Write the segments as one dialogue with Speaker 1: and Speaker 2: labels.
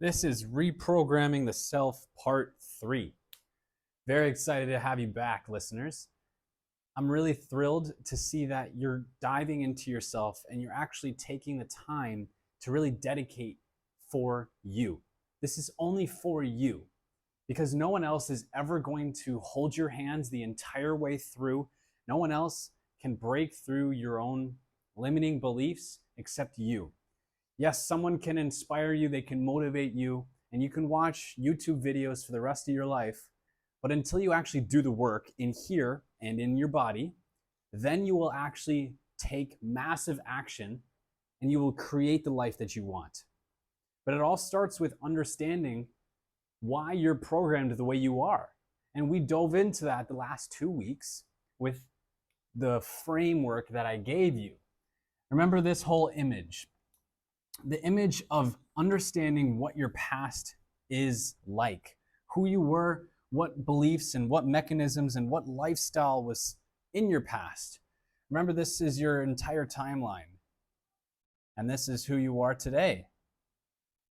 Speaker 1: This is Reprogramming the Self Part 3. Very excited to have you back, listeners. I'm really thrilled to see that you're diving into yourself and you're actually taking the time to really dedicate for you. This is only for you because no one else is ever going to hold your hands the entire way through. No one else can break through your own limiting beliefs except you. Yes, someone can inspire you, they can motivate you, and you can watch YouTube videos for the rest of your life. But until you actually do the work in here and in your body, then you will actually take massive action and you will create the life that you want. But it all starts with understanding why you're programmed the way you are. And we dove into that the last 2 weeks with the framework that I gave you. Remember this whole image. The image of understanding what your past is like, who you were, what beliefs and what mechanisms and what lifestyle was in your past. Remember, this is your entire timeline, and this is who you are today.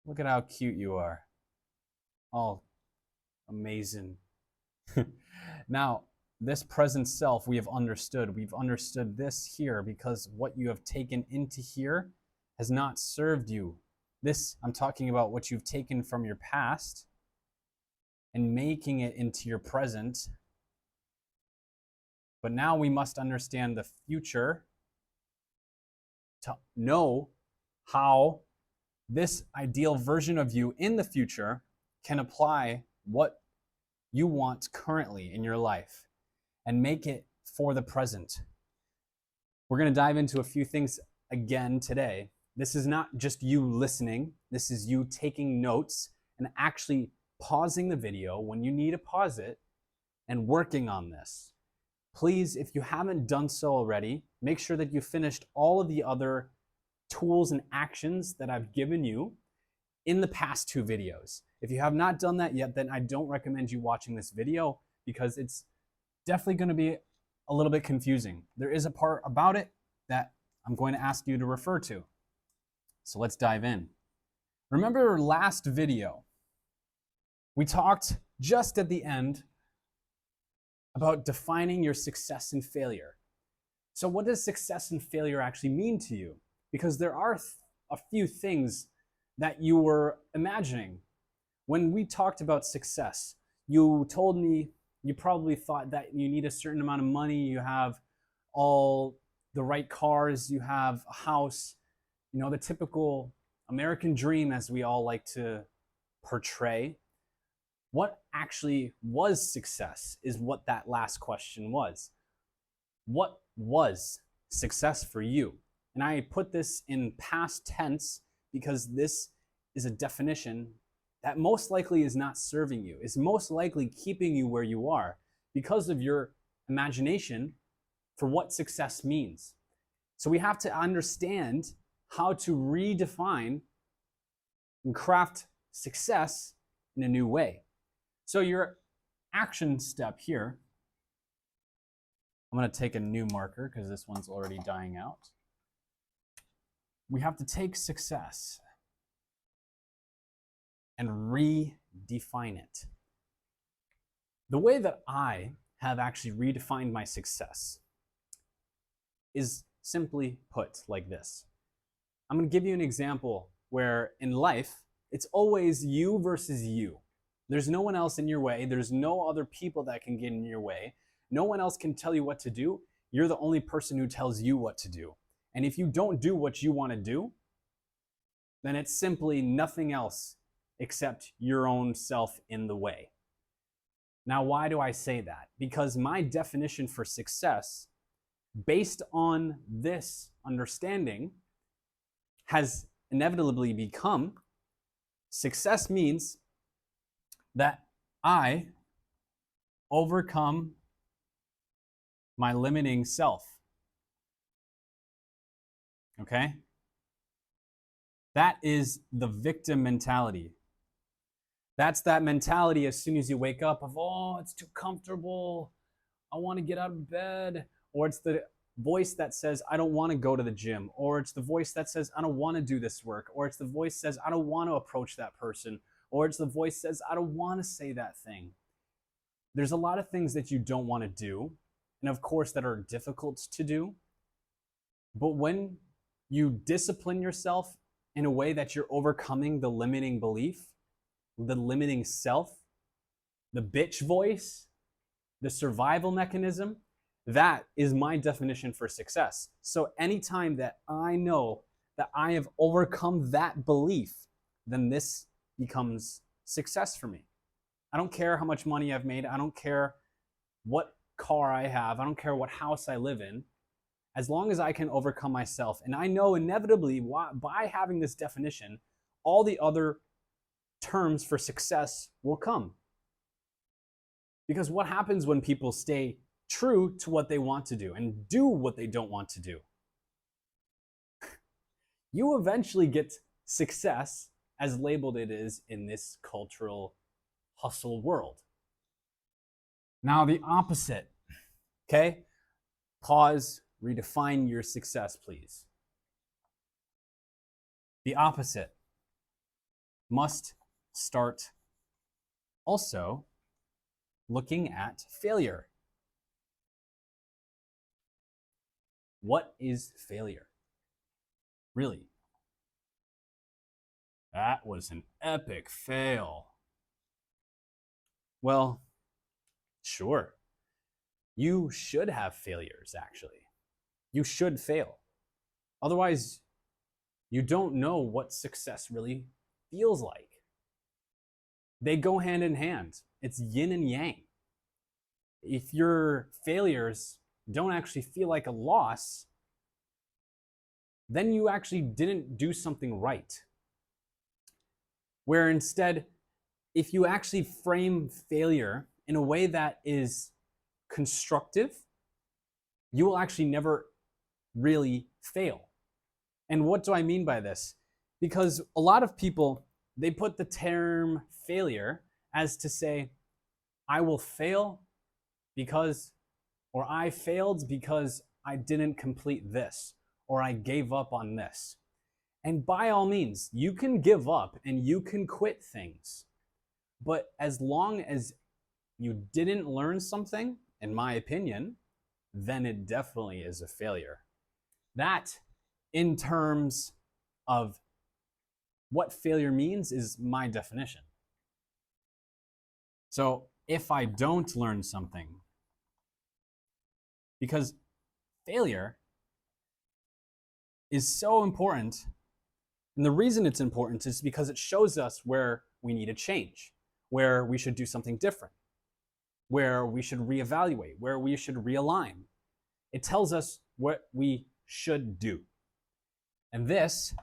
Speaker 1: Look at how cute you are. Oh, amazing. Now, this present self we have understood. We've understood this here because what you have taken into here has not served you. This, I'm talking about what you've taken from your past and making it into your present. But now we must understand the future to know how this ideal version of you in the future can apply what you want currently in your life and make it for the present. We're going to dive into a few things again today. This is not just you listening. This is you taking notes and actually pausing the video when you need to pause it and working on this. Please, if you haven't done so already, make sure that you finished all of the other tools and actions that I've given you in the past 2 videos. If you have not done that yet, then I don't recommend you watching this video because it's definitely going to be a little bit confusing. There is a part about it that I'm going to ask you to refer to. So let's dive in. Remember last video, we talked just at the end about defining your success and failure. So what does success and failure actually mean to you? Because there are a few things that you were imagining. When we talked about success, you told me you probably thought that you need a certain amount of money, you have all the right cars, you have a house, you know, the typical American dream as we all like to portray. What actually was success is what that last question was. What was success for you? And I put this in past tense because this is a definition that most likely is not serving you, is most likely keeping you where you are because of your imagination for what success means. So we have to understand how to redefine and craft success in a new way. So your action step here, I'm going to take a new marker because this one's already dying out. We have to take success and redefine it. The way that I have actually redefined my success is simply put like this. I'm going to give you an example where in life, it's always you versus you. There's no one else in your way. There's no other people that can get in your way. No one else can tell you what to do. You're the only person who tells you what to do. And if you don't do what you want to do, then it's simply nothing else except your own self in the way. Now, why do I say that? Because my definition for success, based on this understanding, has inevitably become success means that I overcome my limiting self. Okay? That is the victim mentality. That's that mentality as soon as you wake up of, oh, it's too comfortable. I want to get out of bed. Or it's the voice that says, I don't want to go to the gym, or it's the voice that says, I don't want to do this work, or it's the voice that says, I don't want to approach that person, or it's the voice that says, I don't want to say that thing. There's a lot of things that you don't want to do, and of course that are difficult to do. But when you discipline yourself in a way that you're overcoming the limiting belief, the limiting self, the bitch voice, the survival mechanism, that is my definition for success. So anytime that I know that I have overcome that belief, then this becomes success for me. I don't care how much money I've made. I don't care what car I have. I don't care what house I live in. As long as I can overcome myself. And I know inevitably by having this definition, all the other terms for success will come. Because what happens when people stay true to what they want to do and do what they don't want to do? You eventually get success, as labeled it is in this cultural hustle world. Now the opposite, okay? Pause, redefine your success, please. The opposite must start also looking at failure. What is failure? Really? That was an epic fail. Well, sure. You should have failures, actually. You should fail. Otherwise, you don't know what success really feels like. They go hand in hand. It's yin and yang. If your failures don't actually feel like a loss, then you actually didn't do something right. Where instead, if you actually frame failure in a way that is constructive, you will actually never really fail. And what do I mean by this? Because a lot of people, they put the term failure as to say, I will fail because, or I failed because I didn't complete this, or I gave up on this. And by all means, you can give up and you can quit things. But as long as you didn't learn something, in my opinion, then it definitely is a failure. That, in terms of what failure means, is my definition. So if I don't learn something, because failure is so important, and the reason it's important is because it shows us where we need to change, where we should do something different, where we should reevaluate, where we should realign. It tells us what we should do. And this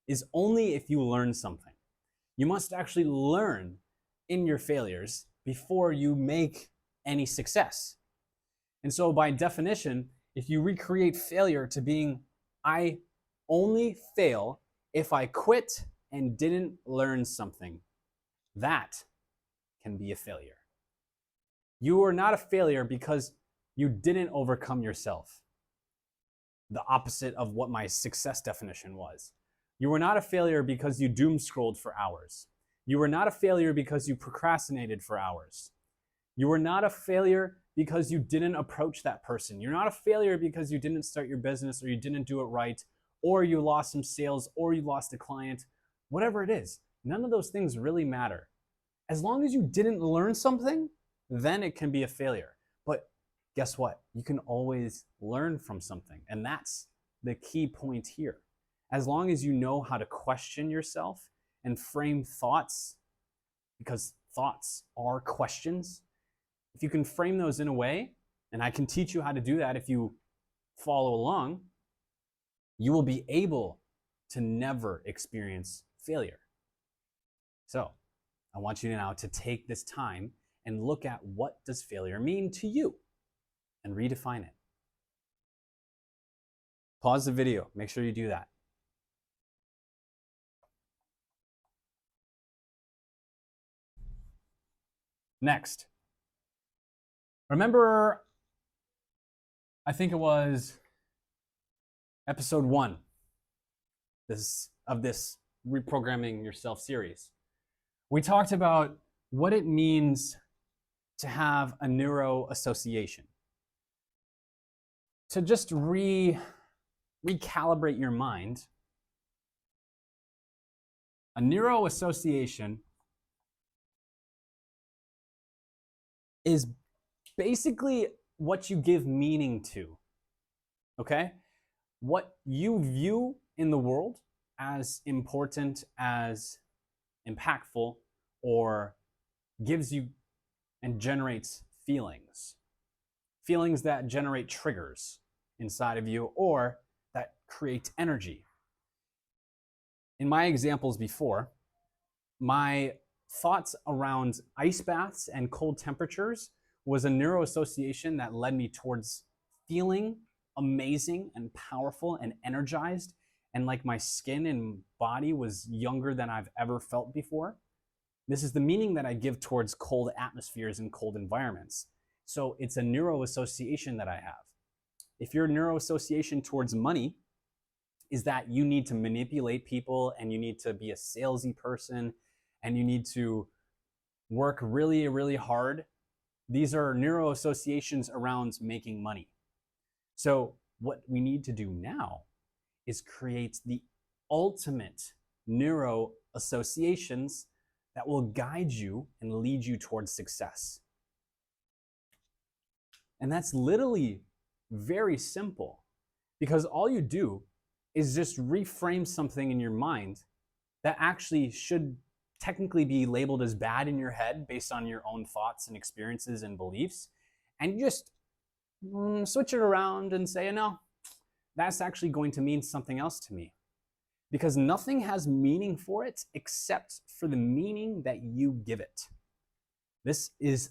Speaker 1: is only if you learn something. You must actually learn in your failures before you make any success. And so by definition, if you recreate failure to being, I only fail if I quit and didn't learn something, that can be a failure. You are not a failure because you didn't overcome yourself. The opposite of what my success definition was. You were not a failure because you doom scrolled for hours. You were not a failure because you procrastinated for hours. You were not a failure because you didn't approach that person. You're not a failure because you didn't start your business, or you didn't do it right, or you lost some sales, or you lost a client. Whatever it is, none of those things really matter. As long as you didn't learn something, then it can be a failure. But guess what? You can always learn from something. And that's the key point here. As long as you know how to question yourself and frame thoughts, because thoughts are questions, if you can frame those in a way, and I can teach you how to do that if you follow along, you will be able to never experience failure. So I want you now to take this time and look at, what does failure mean to you, and redefine it. Pause the video. Make sure you do that. Next, remember I think it was episode 1 of this Reprogramming Yourself series. We talked about what it means to have a neuro-association. To just recalibrate your mind, a neuro-association is basically what you give meaning to, okay? What you view in the world as important, as impactful, or gives you and generates feelings. Feelings that generate triggers inside of you or that create energy. In my examples before, my thoughts around ice baths and cold temperatures was a neuro-association that led me towards feeling amazing and powerful and energized, and like my skin and body was younger than I've ever felt before. This is the meaning that I give towards cold atmospheres and cold environments. So it's a neuro-association that I have. If your neuro-association towards money is that you need to manipulate people and you need to be a salesy person and you need to work really, really hard, these are neuro-associations around making money. So what we need to do now is create the ultimate neuro-associations that will guide you and lead you towards success. And that's literally very simple, because all you do is just reframe something in your mind that actually should technically be labeled as bad in your head based on your own thoughts and experiences and beliefs. And you just switch it around and say, no, that's actually going to mean something else to me. Because nothing has meaning for it except for the meaning that you give it. This is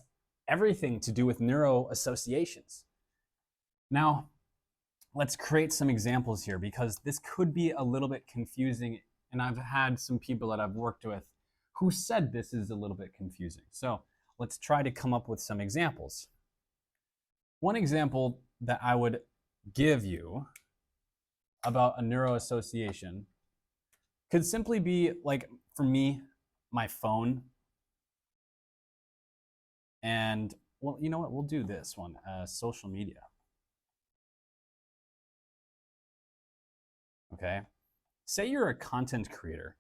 Speaker 1: everything to do with neuro-associations. Now, let's create some examples here, because this could be a little bit confusing, and I've had some people that I've worked with who said this is a little bit confusing. So let's try to come up with some examples. One example that I would give you about a neuro-association could simply be, like, for me, my phone. And, well, you know what? We'll do this one, social media. Okay? Say you're a content creator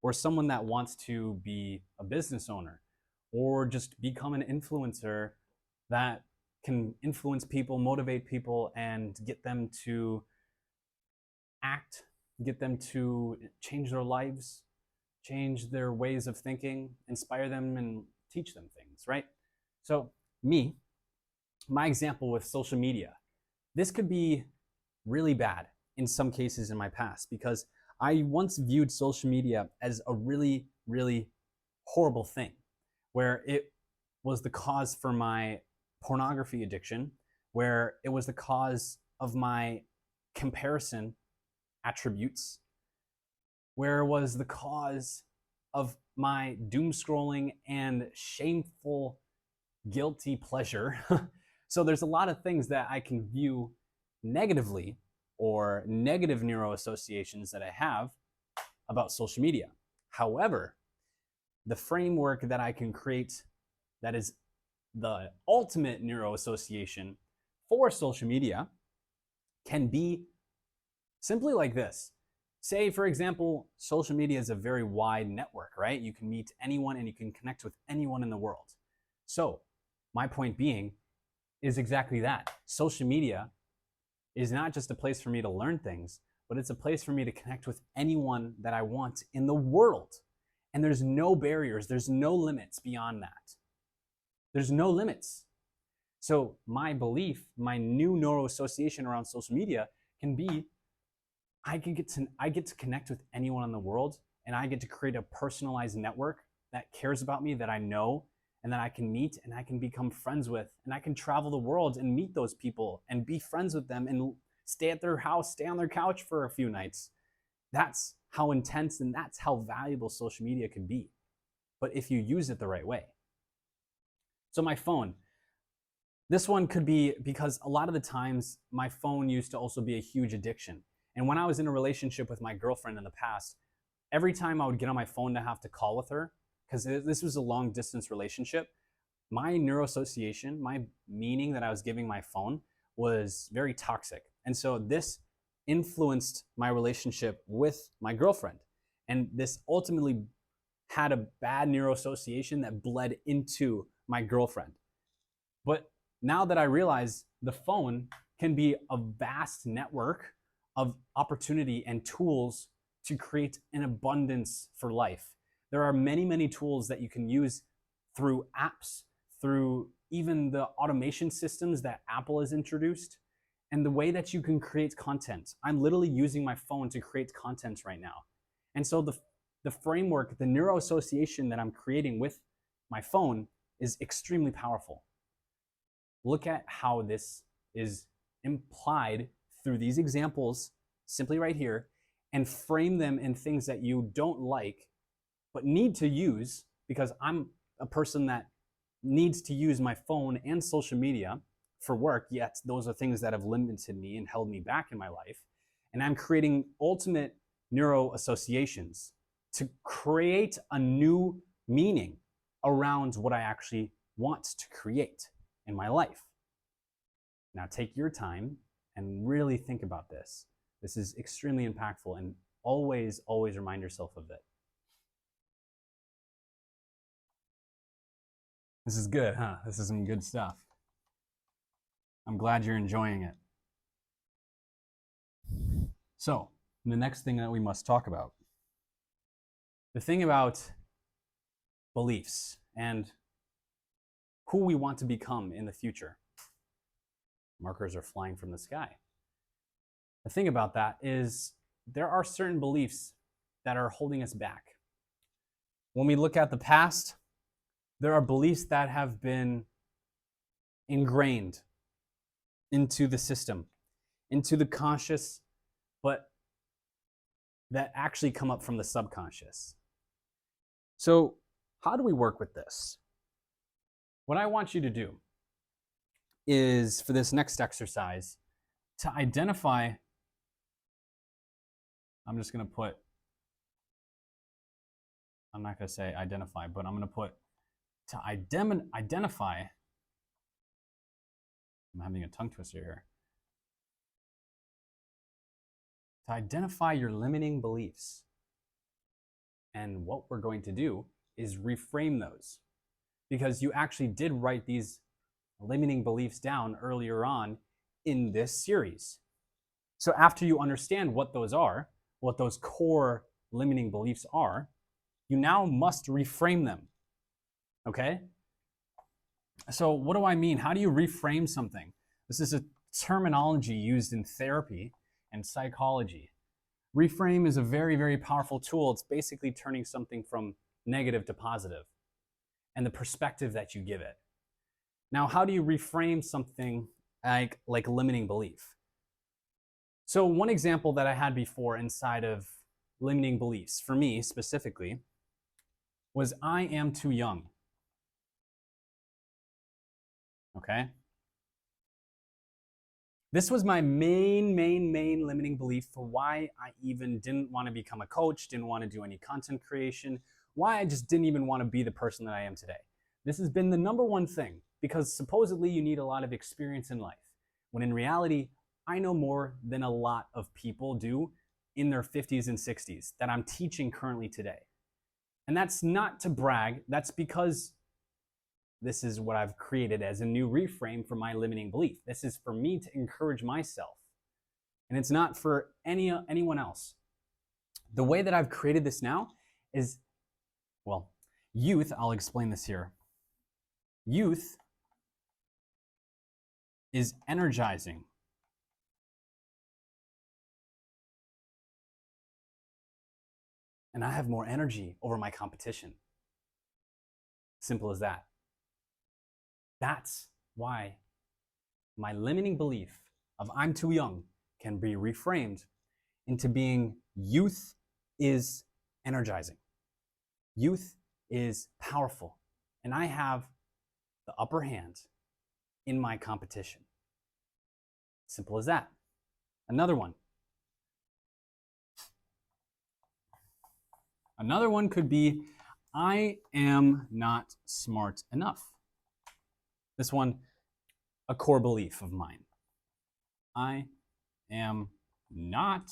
Speaker 1: or someone that wants to be a business owner or just become an influencer that can influence people, motivate people, and get them to act, get them to change their lives, change their ways of thinking, inspire them, and teach them things, right? So me, my example with social media, this could be really bad in some cases in my past, because I once viewed social media as a really, really horrible thing, where it was the cause for my pornography addiction, where it was the cause of my comparison attributes, where it was the cause of my doom scrolling and shameful, guilty pleasure. So there's a lot of things that I can view negatively, or negative neuro-associations that I have about social media. However, the framework that I can create that is the ultimate neuro-association for social media can be simply like this. Say, for example, social media is a very wide network, right? You can meet anyone and you can connect with anyone in the world. So my point being is exactly that. Social media is not just a place for me to learn things, but it's a place for me to connect with anyone that I want in the world. And there's no barriers, there's no limits beyond that. There's no limits. So my belief, my new neuro-association around social media can be, I get to connect with anyone in the world, and I get to create a personalized network that cares about me, that I know, and that I can meet and I can become friends with, and I can travel the world and meet those people and be friends with them and stay at their house, stay on their couch for a few nights. That's how intense and that's how valuable social media can be, but if you use it the right way. So my phone, This one could be because a lot of the times my phone used to also be a huge addiction. And when I was in a relationship with my girlfriend in the past, every time I would get on my phone to have to call with her, because this was a long distance relationship, my neuro-association, my meaning that I was giving my phone was very toxic. And so this influenced my relationship with my girlfriend. And this ultimately had a bad neuro-association that bled into my girlfriend. But now that I realize the phone can be a vast network of opportunity and tools to create an abundance for life. There are many, many tools that you can use through apps, through even the automation systems that Apple has introduced, and the way that you can create content. I'm literally using my phone to create content right now. And so the framework, the neuro-association that I'm creating with my phone is extremely powerful. Look at how this is implied through these examples, simply right here, and frame them in things that you don't like, but need to use, because I'm a person that needs to use my phone and social media for work, yet those are things that have limited me and held me back in my life. And I'm creating ultimate neuro-associations to create a new meaning around what I actually want to create in my life. Now take your time and really think about this. This is extremely impactful, and always, always remind yourself of it. This is good, huh? This is some good stuff. I'm glad you're enjoying it. So, the next thing that we must talk about, the thing about beliefs and who we want to become in the future. Markers are flying from the sky. The thing about that is there are certain beliefs that are holding us back. When we look at the past, there are beliefs that have been ingrained into the system, into the conscious, but that actually come up from the subconscious. So, how do we work with this? What I want you to do is, for this next exercise, to identify, I'm not going to say identify, but I'm going to put to identify, I'm having a tongue twister here, to identify your limiting beliefs. And what we're going to do is reframe those, because you actually did write these limiting beliefs down earlier on in this series. So after you understand what those are, what those core limiting beliefs are, you now must reframe them. Okay? So what do I mean? How do you reframe something? This is a terminology used in therapy and psychology. Reframe is a very, very powerful tool. It's basically turning something from negative to positive and the perspective that you give it. Now, how do you reframe something like limiting belief? So one example that I had before inside of limiting beliefs, for me specifically, was I am too young. Okay? This was my main limiting belief for why I even didn't want to become a coach, didn't want to do any content creation, why I just didn't even want to be the person that I am today. This has been the number one thing, because supposedly you need a lot of experience in life, when in reality, I know more than a lot of people do in their 50s and 60s that I'm teaching currently today. And that's not to brag, that's because this is what I've created as a new reframe for my limiting belief. This is for me to encourage myself. And it's not for anyone else. The way that I've created this now is, well, youth, I'll explain this here. Youth is energizing. And I have more energy over my competition. Simple as that. That's why my limiting belief of I'm too young can be reframed into being youth is energizing. Youth is powerful. And I have the upper hand in my competition. Simple as that. Another one. Another one could be, I am not smart enough. This one, a core belief of mine. I am not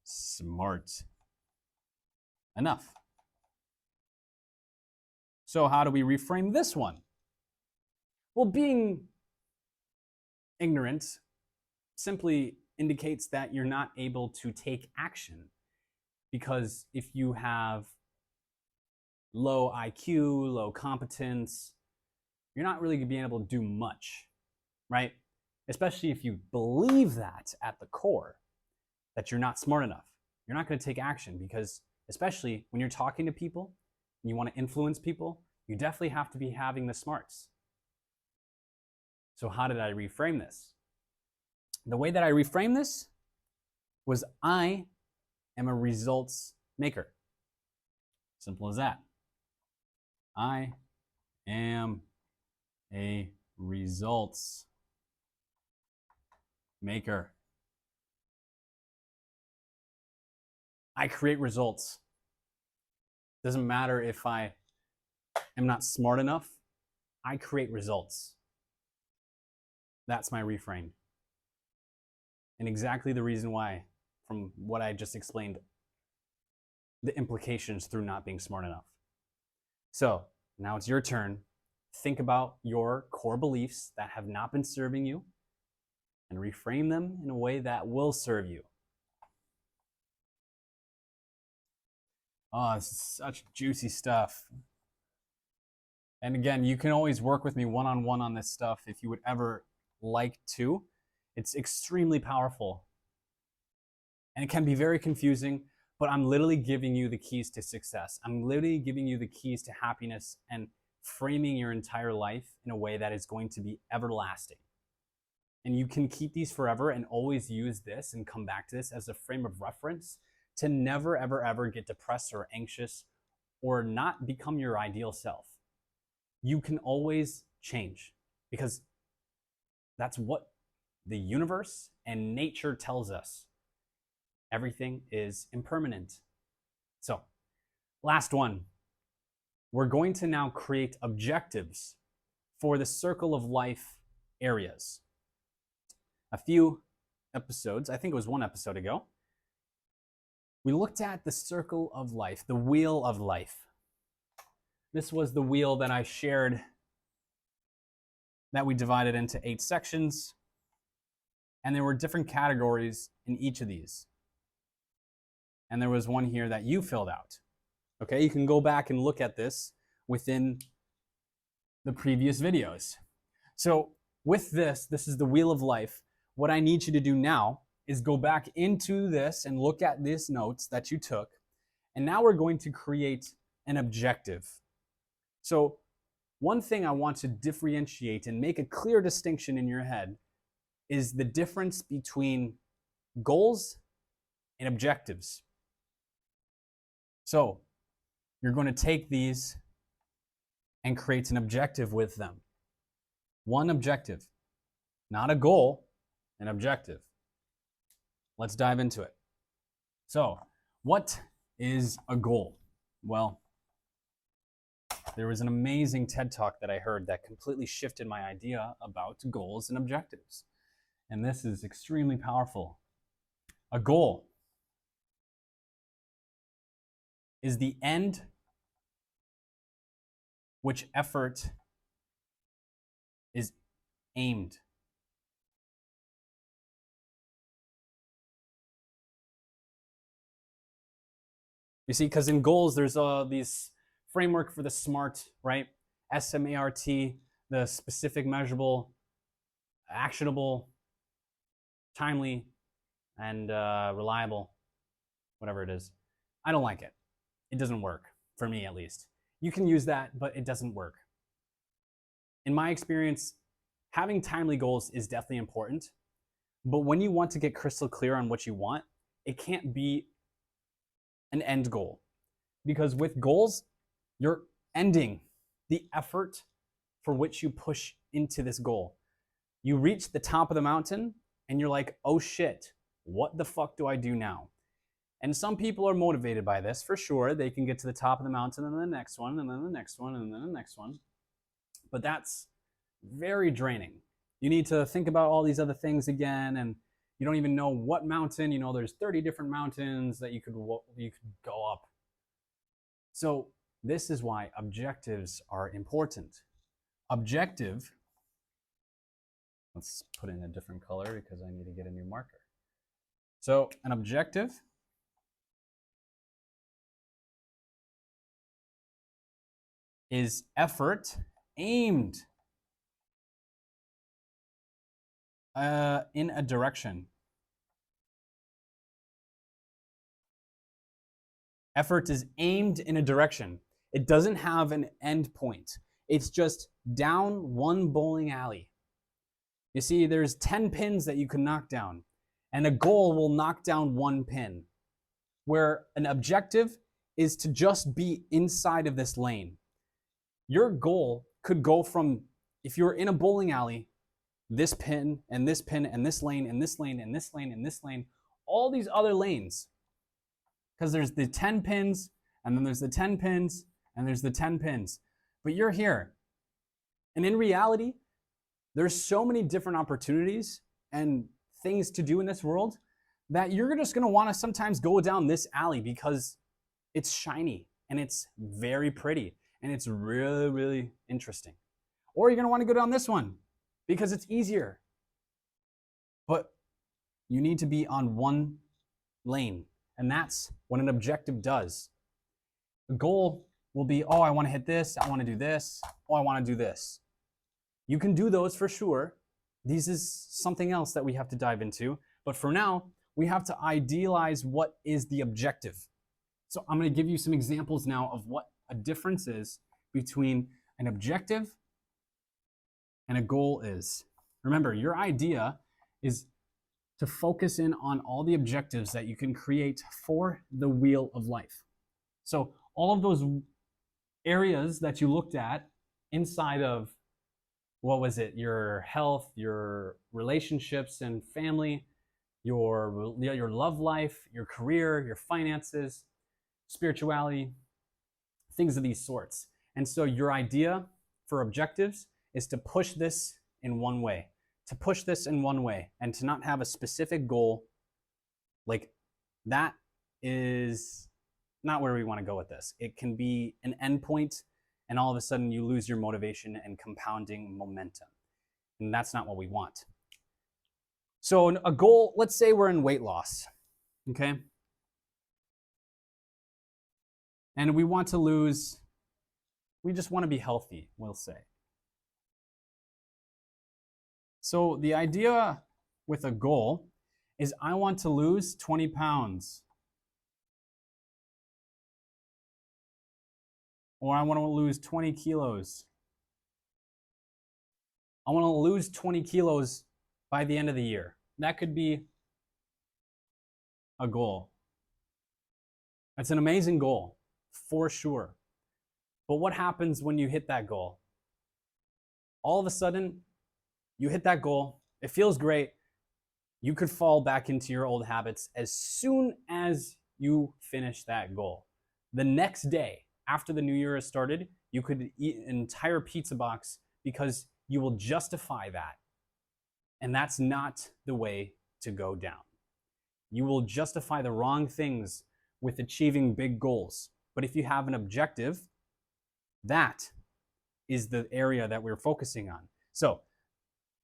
Speaker 1: smart enough. So how do we reframe this one? Well, being ignorant simply indicates that you're not able to take action, because if you have low IQ, low competence, you're not really being able to do much, right? Especially if you believe that at the core, that you're not smart enough. You're not going to take action, because especially when you're talking to people and you want to influence people, you definitely have to be having the smarts. So how did I reframe this? The way that I reframed this was, I am a results maker. Simple as that. I am a results maker. I create results. Doesn't matter if I am not smart enough, I create results. That's my reframe. And exactly the reason why, from what I just explained, the implications through not being smart enough. So now it's your turn. Think about your core beliefs that have not been serving you and reframe them in a way that will serve you. Oh, this is such juicy stuff. And again, you can always work with me one-on-one on this stuff if you would ever like to. It's extremely powerful. And it can be very confusing, but I'm literally giving you the keys to success. I'm literally giving you the keys to happiness and framing your entire life in a way that is going to be everlasting. And you can keep these forever and always use this and come back to this as a frame of reference to never, ever, ever get depressed or anxious or not become your ideal self. You can always change, because that's what the universe and nature tells us. Everything is impermanent. So, last one. We're going to now create objectives for the circle of life areas. A few episodes, I think it was one episode ago, we looked at the circle of life, the wheel of life. This was the wheel that I shared, that we divided into 8 sections, and there were different categories in each of these. And there was one here that you filled out. Okay, you can go back and look at this within the previous videos. So with this is the wheel of life. What I need you to do now is go back into this and look at these notes that you took. And now we're going to create an objective. So one thing I want to differentiate and make a clear distinction in your head is the difference between goals and objectives. So you're going to take these and create an objective with them. One objective, not a goal, an objective. Let's dive into it. So, what is a goal? Well, there was an amazing TED Talk that I heard that completely shifted my idea about goals and objectives. And this is extremely powerful. A goal is the end which effort is aimed. You see, because in goals, there's these framework for the SMART, right? SMART, the specific, measurable, actionable, timely, and reliable, whatever it is. I don't like it. It doesn't work, for me at least. You can use that, but it doesn't work. In my experience, having timely goals is definitely important, but when you want to get crystal clear on what you want, it can't be an end goal. Because with goals, you're ending the effort for which you push into this goal. You reach the top of the mountain and you're like, oh shit, what the fuck do I do now? And some people are motivated by this, for sure. They can get to the top of the mountain and then the next one, and then the next one, and then the next one. But that's very draining. You need to think about all these other things again, and you don't even know what mountain. You know, there's 30 different mountains that you could go up. So this is why objectives are important. Objective, let's put in a different color because I need to get a new marker. So an objective is effort aimed in a direction. Effort is aimed in a direction. It doesn't have an end point. It's just down one bowling alley. You see, there's 10 pins that you can knock down, and a goal will knock down one pin, where an objective is to just be inside of this lane. Your goal could go from, if you're in a bowling alley, this pin and this pin and this lane and this lane and this lane and this lane, all these other lanes. Because there's the 10 pins, and then there's the 10 pins, and there's the 10 pins. But you're here. And in reality, there's so many different opportunities and things to do in this world that you're just gonna wanna sometimes go down this alley because it's shiny and it's very pretty and it's really, really interesting. Or you're gonna wanna go down this one because it's easier. But you need to be on one lane. And that's what an objective does. The goal will be, oh, I want to hit this, I want to do this, oh, I want to do this. You can do those for sure. This is something else that we have to dive into. But for now, we have to idealize what is the objective. So I'm going to give you some examples now of what a difference is between an objective and a goal is. Remember, your idea is to focus in on all the objectives that you can create for the wheel of life. So all of those areas that you looked at inside of, what was it, your health, your relationships and family, your love life, your career, your finances, spirituality, things of these sorts. And so your idea for objectives is to push this in one way. To push this in one way and to not have a specific goal. Like, that is not where we want to go with this. It can be an endpoint and all of a sudden you lose your motivation and compounding momentum. And that's not what we want. So a goal, let's say we're in weight loss, okay? And we want to lose, we just want to be healthy, we'll say. So the idea with a goal is I want to lose 20 pounds. Or I want to lose 20 kilos. I want to lose 20 kilos by the end of the year. That could be a goal. That's an amazing goal, for sure. But what happens when you hit that goal? All of a sudden, you hit that goal, it feels great. You could fall back into your old habits as soon as you finish that goal. The next day, after the new year has started, you could eat an entire pizza box because you will justify that. And that's not the way to go down. You will justify the wrong things with achieving big goals. But if you have an objective, that is the area that we're focusing on. So,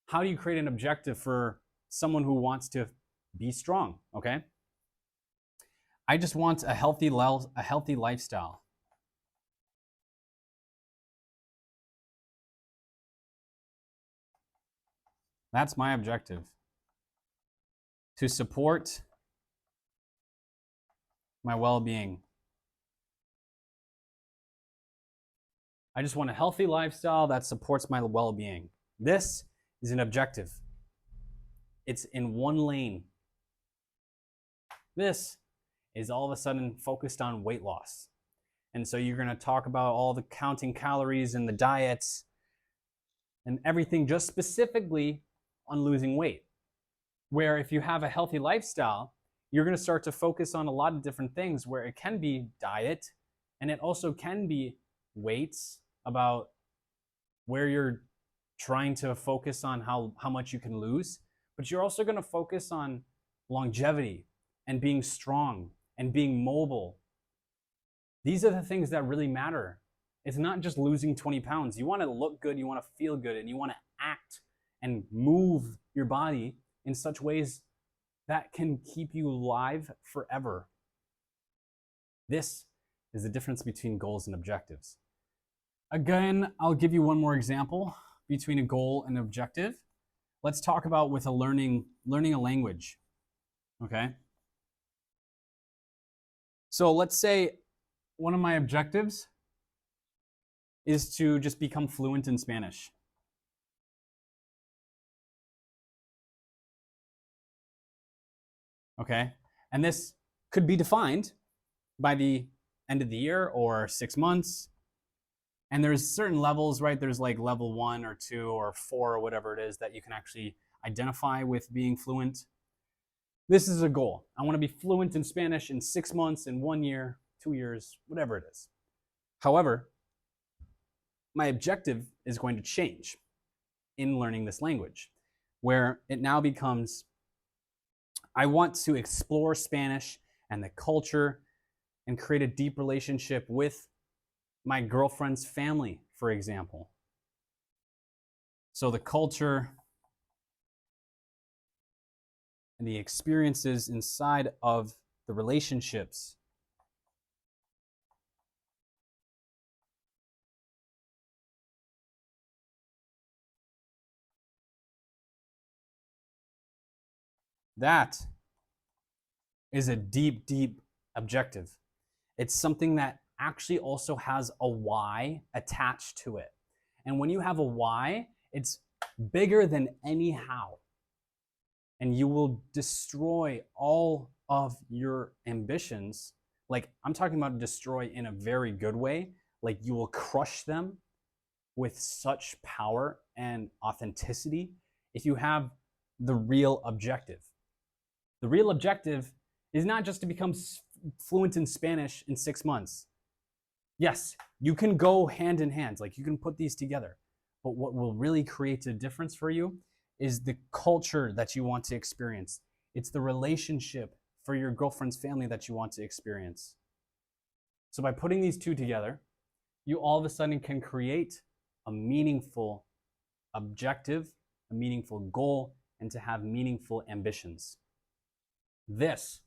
Speaker 1: how do you create an objective for someone who wants to be strong, okay? I just want a healthy lifestyle. That's my objective. To support my well-being. I just want a healthy lifestyle that supports my well-being. This is an objective. It's in one lane. This is all of a sudden focused on weight loss. And so you're going to talk about all the counting calories and the diets. and everything just specifically on losing weight. Where if you have a healthy lifestyle, you're going to start to focus on a lot of different things where it can be diet and it also can be weights, about where you're trying to focus on how much you can lose, but you're also going to focus on longevity and being strong and being mobile. These are the things that really matter. It's not just losing 20 pounds. You want to look good, you want to feel good, and you want to act and move your body in such ways that can keep you alive forever. This is the difference between goals and objectives. Again, I'll give you one more example between a goal and an objective. Let's talk about with learning a language, okay? So let's say one of my objectives is to just become fluent in Spanish. Okay, and this could be defined by the end of the year or 6 months. And there's certain levels, right? There's like level 1 or 2 or 4 or whatever it is that you can actually identify with being fluent. This is a goal. I want to be fluent in Spanish in 6 months, in 1 year, 2 years, whatever it is. However, my objective is going to change in learning this language, where it now becomes, I want to explore Spanish and the culture and create a deep relationship with my girlfriend's family, for example. So the culture and the experiences inside of the relationships. That is a deep, deep objective. It's something that actually also has a why attached to it. And when you have a why, it's bigger than any how. And you will destroy all of your ambitions. Like, I'm talking about destroy in a very good way. Like, you will crush them with such power and authenticity if you have the real objective. The real objective is not just to become fluent in Spanish in 6 months. Yes, you can go hand in hand, like you can put these together. But what will really create a difference for you is the culture that you want to experience. It's the relationship for your girlfriend's family that you want to experience. So by putting these two together, you all of a sudden can create a meaningful objective, a meaningful goal, and to have meaningful ambitions. This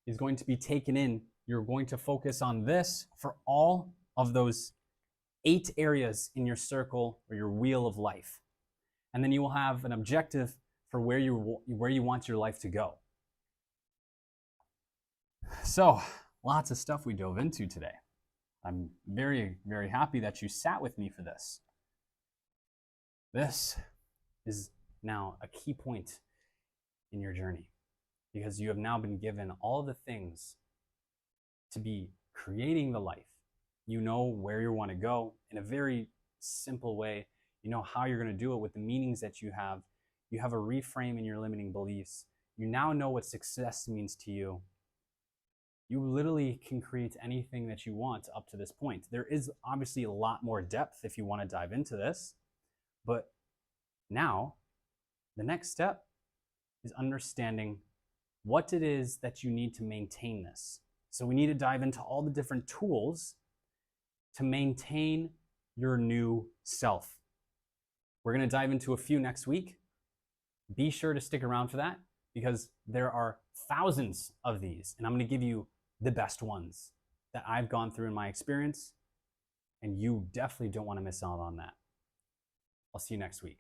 Speaker 1: is going to be taken in. You're going to focus on this for all of those 8 areas in your circle or your wheel of life. And then you will have an objective for where you want your life to go. So, lots of stuff we dove into today. I'm very, very happy that you sat with me for this. This is now a key point in your journey, because you have now been given all the things to be creating the life. You know where you want to go in a very simple way. You know how you're going to do it with the meanings that you have. You have a reframe in your limiting beliefs. You now know what success means to you. You literally can create anything that you want up to this point. There is obviously a lot more depth if you want to dive into this, but now the next step is understanding what it is that you need to maintain this. So we need to dive into all the different tools to maintain your new self. We're going to dive into a few next week. Be sure to stick around for that, because there are thousands of these, and I'm going to give you the best ones that I've gone through in my experience, and you definitely don't want to miss out on that. I'll see you next week.